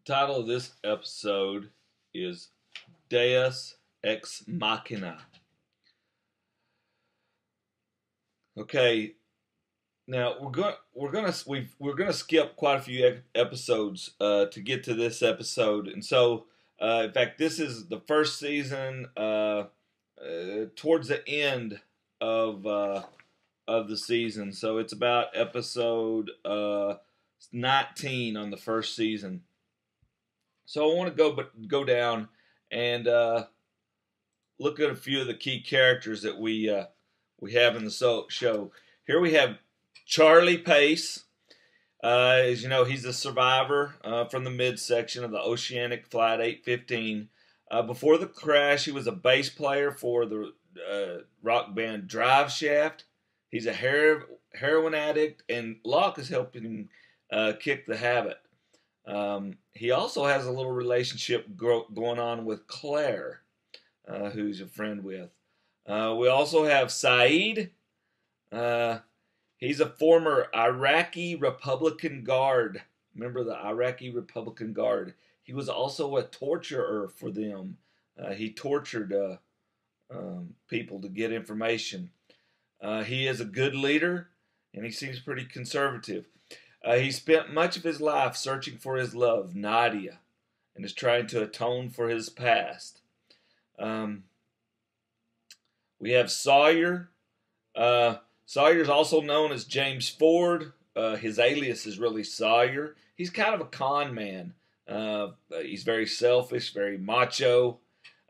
Title of this episode is Deus Ex Machina. Okay, now we're gonna skip quite a few episodes to get to this episode, and so in fact this is the first season towards the end of the season, so it's about episode 19 on the first season. So I want to go down and look at a few of the key characters that we have in the show. Here we have Charlie Pace. As you know, he's a survivor from the midsection of the Oceanic Flight 815. Before the crash, he was a bass player for the rock band Drive Shaft. He's a heroin addict, and Locke is helping him kick the habit. He also has a little relationship going on with Claire, who's a friend with. We also have Saeed. He's a former Iraqi Republican Guard. Remember the Iraqi Republican Guard? He was also a torturer for them. He tortured people to get information. He is a good leader, and he seems pretty conservative. He spent much of his life searching for his love, Nadia, and is trying to atone for his past. We have Sawyer. Sawyer is also known as James Ford. His alias is really Sawyer. He's kind of a con man. He's very selfish, very macho.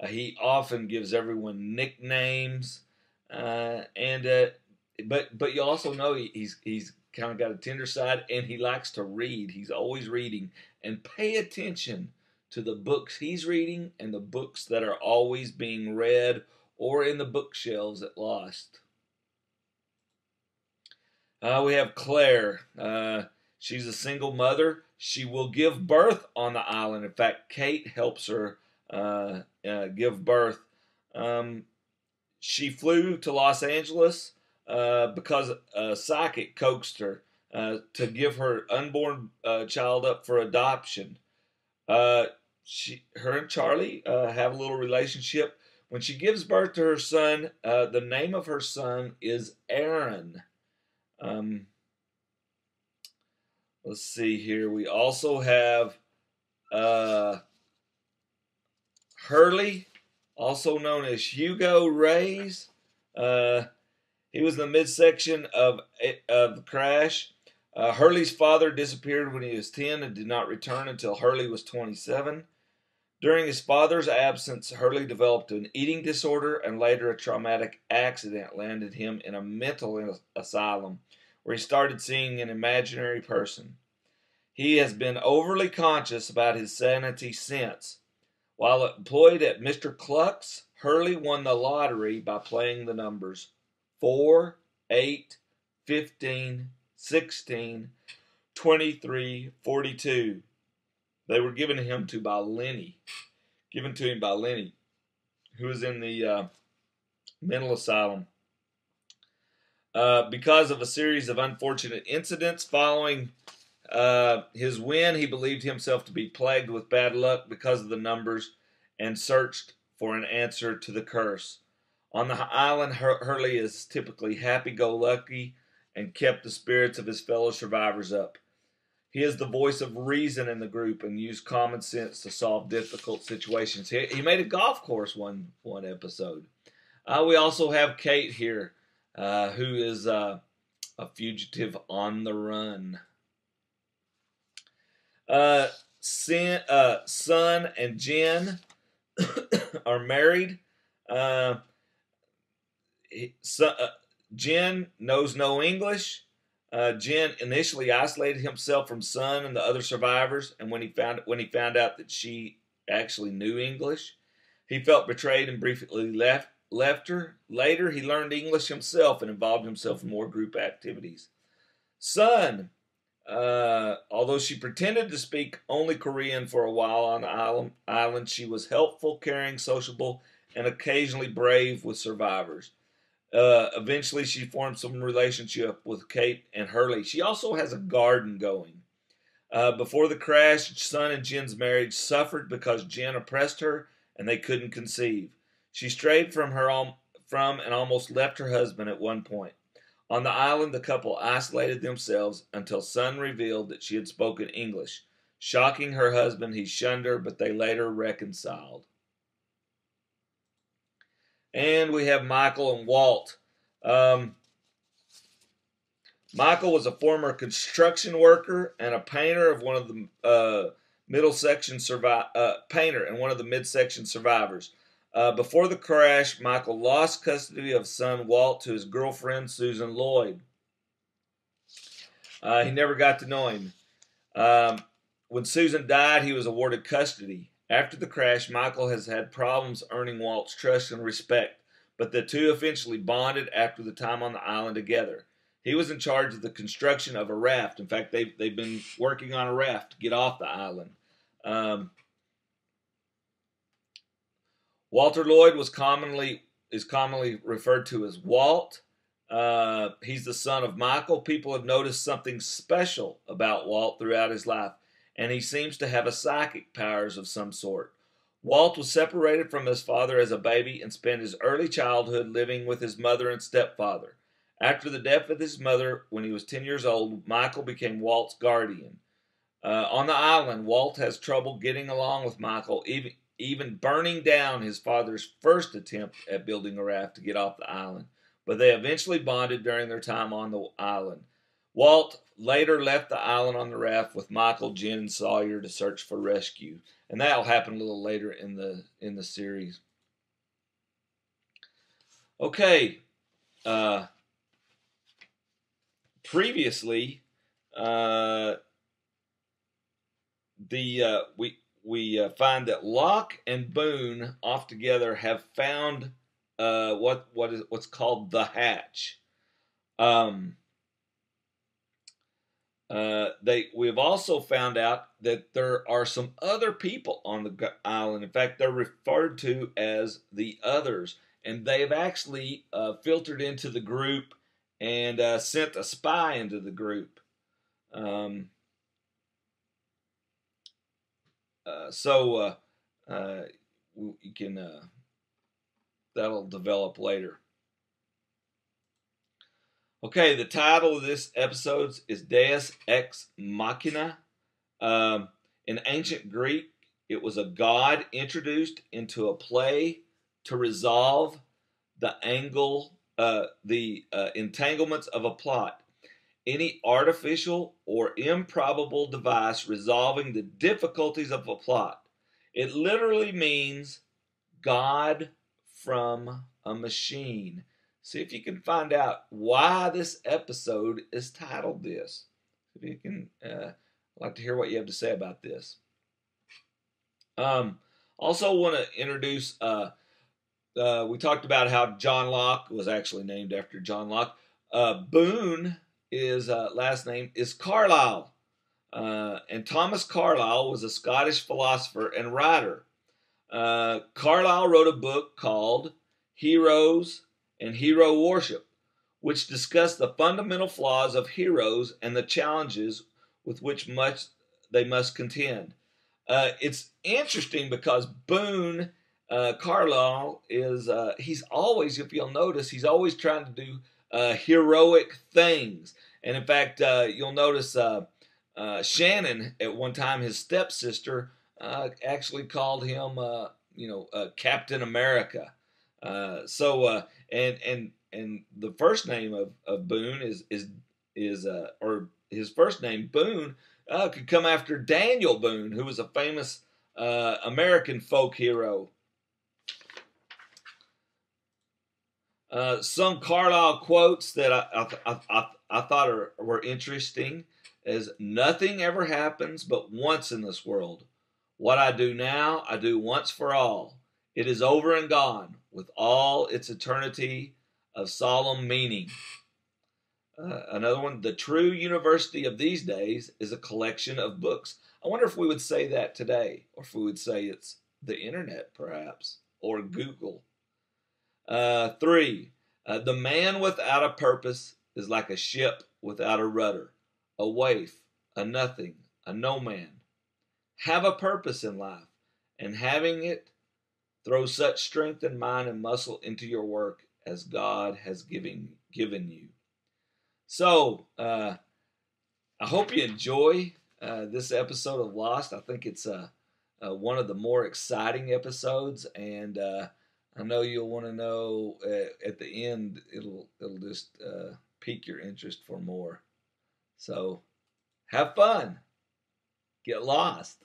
He often gives everyone nicknames, but you also know he's kind of got a tender side, and he likes to read. He's always reading. And pay attention to the books he's reading and the books that are always being read or in the bookshelves at Lost. We have Claire. She's a single mother. She will give birth on the island. In fact, Kate helps her give birth. She flew to Los Angeles because a psychic coaxed her to give her unborn child up for adoption. Her and Charlie have a little relationship. When she gives birth to her son, the name of her son is Aaron. Let's see here. We also have Hurley, also known as Hugo Reyes. He was in the midsection of the crash. Hurley's father disappeared when he was 10 and did not return until Hurley was 27. During his father's absence, Hurley developed an eating disorder, and later a traumatic accident landed him in a mental asylum where he started seeing an imaginary person. He has been overly conscious about his sanity since. While employed at Mr. Cluck's, Hurley won the lottery by playing the numbers 4, 8, 15, 16, 23, 42. They were given to him by Lenny, who was in the mental asylum. Because of a series of unfortunate incidents following his win, he believed himself to be plagued with bad luck because of the numbers and searched for an answer to the curse. On the island, Hurley is typically happy-go-lucky and kept the spirits of his fellow survivors up. He is the voice of reason in the group and used common sense to solve difficult situations. He made a golf course one episode. We also have Kate here, who is a fugitive on the run. Sun and Jen are married. Jen knows no English. Jen initially isolated himself from Sun and the other survivors, and when he found out that she actually knew English, he felt betrayed and briefly left her. Later, he learned English himself and involved himself in more group activities. Sun, although she pretended to speak only Korean for a while on the island, she was helpful, caring, sociable, and occasionally brave with survivors. Eventually, she formed some relationship with Kate and Hurley. She also has a garden going. Before the crash, Sun and Jin's marriage suffered because Jin oppressed her and they couldn't conceive. She strayed from and almost left her husband at one point. On the island, the couple isolated themselves until Sun revealed that she had spoken English. Shocking her husband, he shunned her, but they later reconciled. And we have Michael and Walt. Michael was a former construction worker and a painter of one of the midsection survivors. Before the crash, Michael lost custody of son Walt to his girlfriend Susan Lloyd. He never got to know him. When Susan died, he was awarded custody. After the crash, Michael has had problems earning Walt's trust and respect, but the two eventually bonded after the time on the island together. He was in charge of the construction of a raft. In fact, they've been working on a raft to get off the island. Walter Lloyd is commonly referred to as Walt. He's the son of Michael. People have noticed something special about Walt throughout his life, and he seems to have psychic powers of some sort. Walt was separated from his father as a baby and spent his early childhood living with his mother and stepfather. After the death of his mother, when he was 10 years old, Michael became Walt's guardian. On the island, Walt has trouble getting along with Michael, even burning down his father's first attempt at building a raft to get off the island. But they eventually bonded during their time on the island. Walt later left the island on the raft with Michael, Jin, and Sawyer to search for rescue. And that'll happen a little later in the series. Okay. Previously, we find that Locke and Boone off together have found what's called the hatch. We've also found out that there are some other people on the island. In fact, they're referred to as the others, and they've actually filtered into the group and sent a spy into the group. You can that'll develop later. Okay, the title of this episode is Deus Ex Machina. In ancient Greek, it was a god introduced into a play to resolve the entanglements of a plot. Any artificial or improbable device resolving the difficulties of a plot. It literally means God from a machine. See if you can find out why this episode is titled this. If you can, I'd like to hear what you have to say about this. Also want to introduce, we talked about how John Locke was actually named after John Locke. Boone, his last name is Carlyle. And Thomas Carlyle was a Scottish philosopher and writer. Carlyle wrote a book called Heroes and Hero Worship, which discussed the fundamental flaws of heroes and the challenges with which they must contend. It's interesting because Boone, Carlyle, he's always, if you'll notice, he's always trying to do heroic things. And in fact, you'll notice Shannon, at one time, his stepsister, actually called him, Captain America. And the first name of Boone or his first name Boone could come after Daniel Boone, who was a famous American folk hero. Some Carlyle quotes that I thought were interesting is, "Nothing ever happens but once in this world. What I do now, I do once for all. It is over and gone, with all its eternity of solemn meaning." Another one, "The true university of these days is a collection of books." I wonder if we would say that today, or if we would say it's the internet, perhaps, or Google. 3, "The man without a purpose is like a ship without a rudder, a waif, a nothing, a no man. Have a purpose in life, and having it, throw such strength and mind and muscle into your work as God has given you. So, I hope you enjoy this episode of Lost. I think it's one of the more exciting episodes, and I know you'll want to know at the end. It'll just pique your interest for more. So, have fun. Get lost.